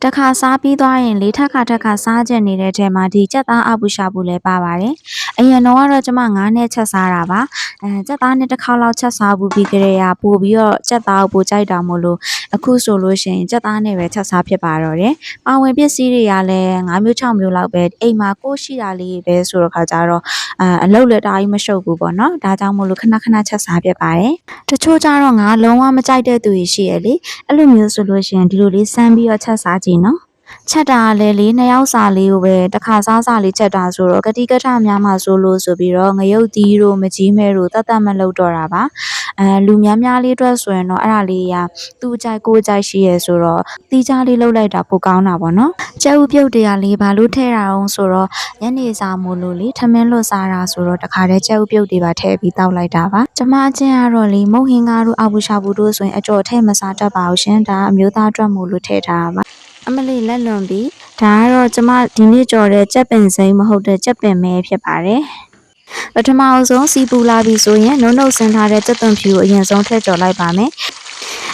တခါစားပြီးသွားရင်လေထပ်ခါစားချင်နေတဲ့ထဲမှာဒီကြက်သားအပူရှာပူလည်းပါပါတယ်။အရင်တော့ကျမငါးနဲ့ချက်စားတာပါ။ကြက်သားနဲ့တစ်ခါလောက်ချက်စားပြီးကြတဲ့ပို့ပြီးတော့ကြက်သားကိုပို့ကြိုက်တာမို့လို့အခုဆိုလို့ရှိရင်ကြက်သားနဲ့ပဲချက်စားဖြစ်ပါတော့တယ်။ပါဝင်ပစ္စည်းတွေကလည်း၅မျိုး၆မျိုးလောက်ပဲအိမ်မှာကိုရှိတာလေးပဲဆိုတော့ခါကြတော့အလုပ်လည်းတာကြီးမရှုပ်ဘူးပေါ့နော်။ဒါကြောင့်မို့လို့ခဏချက်စားဖြစ်ပါတယ်။တချို့ကြတော့ငါလုံးဝမကြိုက်တဲ့သူတွေရှိရလေ။အဲ့လိုမျိုးဆိုလို့ရှိရင်ဒီလိုလေးစမ်းပြီးတော့ချက်စားကြည့်နော်။ချက်တာလည်းလေ2ယောက်စာလေးကိုပဲတစ်ခါစားလေးချက်တာဆိုတော့ကတိကထများမှဆိုလို့ဆိုပြီးတော့ငရုတ်သီးတို့မကြီးမဲတို့တတ်မလုပ်တော့တာပါလူများလေးအတွက်ဆိုရင်တော့အဲ့ဒါလေးကသူ့ကြိုက်ကိုကြိုက်ရှိရဲဆိုတော့တီးခြားလေးလှုပ်လိုက်တာပိုကောင်းတာပေါ့နော်ကျဲဥပြုတ်တရားလေးဘာလို့ထည့်တာအောင်ဆိုတော့ညနေစာမို့လို့လေထမင်းလွတ်စားတာဆိုတော့တခါတည်းကျဲဥပြုတ်တွေပါထည့်ပြီးတောက်လိုက်တာပါကျမချင်းကတော့လေမုတ်ဟင်းကားတို့အဘူရှာဘူးတို့ဆိုရင်အကြော်ထည့်မစားတတ်ပါဘူးရှင်ဒါအမျိုးသားအတွက်မို့လို့ထည့်ထားတာပါအမလေးလက်လွန်ပြီးဒါကတော့ကျမဒီနေ့ကြော်တဲ့ကြက်ပင်စိမ်းမဟုတ်တဲ့ကြက်ပင်မဲဖြစ်ပါတယ်ပထမအဆုံးစီပူလာပြီဆိုရင်နှုတ်ဆင်းထားတဲ့ကြက်သွန်ဖြူကိုအရင်ဆုံးထည့်ကြော်လိုက်ပါမယ်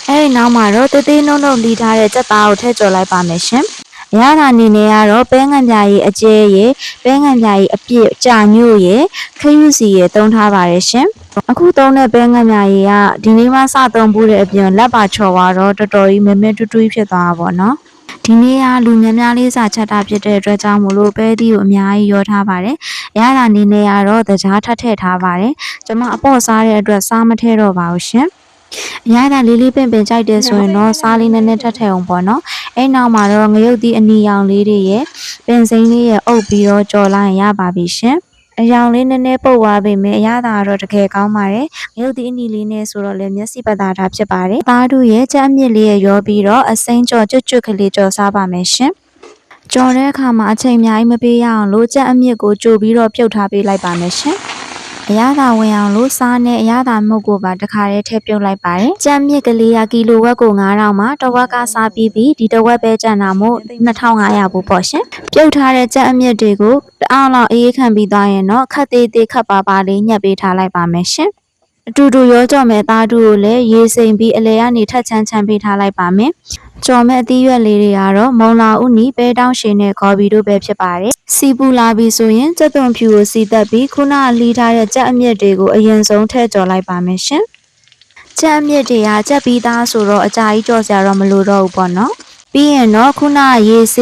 အဲဒီနောက်မှာတော့တေးသေးနှုတ်လီထားတဲ့ကြက်သားကိုထည့်ကြော်လိုက်ပါမယ်ရှင်အရသာအနေနဲ့ကတော့ပဲငံပြားရီအကျဲရယ်ပဲငံပြားရီအပြည့်ကြာညို့ရယ်ခရူစီရယ်သုံးထားပါတယ်ရှင်အခုသုံးတဲ့ပဲငံပြားရီကဒီနေ့မှစသုံးဖို့တဲ့အပြင်လက်ပါချော်သွားတော့တော်တော်ကြီးမဲမဲတူးဖြစ်သွားတာပေါ့နော်ဒီနေ့ကလူများလေးစာချက်တာဖြစ်တဲ့အတွက်ကြောင့်မို့လို့ပဲသီးကိုအများကြီးရောထားပါတယ်။ရတာနေနဲ့ကတော့တကြားထပ်ထည့်ထားပါတယ်။ကျွန်မအပေါ့စားတဲ့အတွက်စားမထည့်တော့ပါဘူးရှင်။အရသာလေးပင်ကြိုက်တယ်ဆိုရင်တော့စားလေးနည်းနည်းထပ်ထည့်အောင်ပေါ့နော်။အဲ့နောက်မှာတော့ငရုတ်သီးအနီရောင်လေးတွေရဲ့ပင်စိမ်းလေးရဲ့အုပ်ပြီးတော့ကြော်လိုက်ရပါပြီရှင်။အယောင်လေးနည်းနည်းပုတ်သွားပေမဲ့အရသာတော့တကယ်ကောင်းပါတယ်။ငရုတ်သီးအနီလေးနဲ့ဆိုတော့လည်းမျက်စိပတ်တာဖြစ်ပါတယ်။သားတို့ရဲ့ကြက်အမြင့်လေးရဲ့ရောပြီးတော့အစိမ်းကြော်ကျွတ်ကလေးကြော်စားပါမယ်ရှင်။ကြော်တဲ့အခါမှာအချိန်အများကြီးမပေးရအောင်လို့ကြက်အမြင့်ကိုကြိုပြီးတော့ပြုတ်ထားပေးလိုက်ပါမယ်ရှင်။အရသာဝင်အောင်လို့စားနဲ့အရသာမှုတ်ကိုပါတခါတည်းထည့်ပြုတ်လိုက်ပါတယ်။ကြက်မြင့်ကလေးကကီလိုဝက်ကို9000မှာတဝက်ကစားပြီးဒီတဝက်ပဲကျန်တာမို့2500ဘူးပေါ့ရှင်။ပြုတ်ထားတဲ့ကြက်အမြင့်တွေကိုတအားလောက်အေးခံပြီးသွားရင်တော့ခတ်သေးခတ်ပါလေးညှက်ပေးထားလိုက်ပါမယ်ရှင်။အတူတူရောကြော်မဲ့သားတို့ကိုလည်းရေစိမ်ပြီးအလဲကနေထက်ချမ်းပေးထားလိုက်ပါမယ်။ကြော်မဲ့အသီးရွက်လေးတွေကတော့မုံလာဥနီပဲတောင်းရှင်နဲ့ဂေါ်ဘီတို့ပဲဖြစ်ပါတယ်။စီပူလာပြီဆိုရင်ကြက်သွန်ဖြူကိုစီတက်ပြီးခုနလှီးထားတဲ့ကြက်အမြင့်တွေကိုအရင်ဆုံးထည့်ကြော်လိုက်ပါမယ်ရှင်။ကြက်အမြင့်တွေကကြက်ပြီးသားဆိုတော့အကြာကြီးကြော်စရာတော့မလိုတော့ဘူးပေါ့နော်။ပြီးရင်တော့ခုနရေစ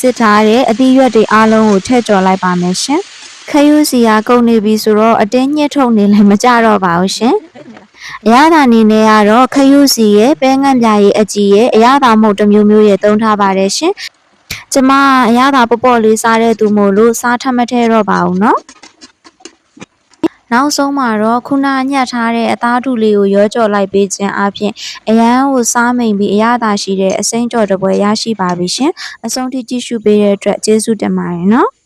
စ်ထားတဲ့အသီးရွက်တွေအားလုံးကိုထည့်ကြော်လိုက်ပါမယ်ရှင်။ခရူးစီကကုန်နေပြီဆိုတော့အတင်းညှစ်ထုတ်နေလည်းမကြတော့ပါဘူးရှင်။အရသာအနေနဲ့ကတော့ခရူးစီရဲ့ပဲငံပြားရဲ့အကြီးရဲ့အရသာမုတ်တစ်မျိုးရဲ့သုံးထားပါတယ်ရှင်။ကျမအရသာပေါ့လေးစားတဲ့သူမို့လို့စားထပ်မထဲတော့ပါဘူးနော်။နောက်ဆုံးမှာတော့ခုနညှက်ထားတဲ့အသားတူလေးကိုရောကြော်လိုက်ပေးခြင်းအပြင်အရန်ကိုစားမိန်ပြီးအရသာရှိတဲ့အစိမ်းကြော်တပွဲရရှိပါပြီရှင်။အဆုံးထိကြည့်ရှုပေးတဲ့အတွက်ကျေးဇူးတင်ပါတယ်နော်။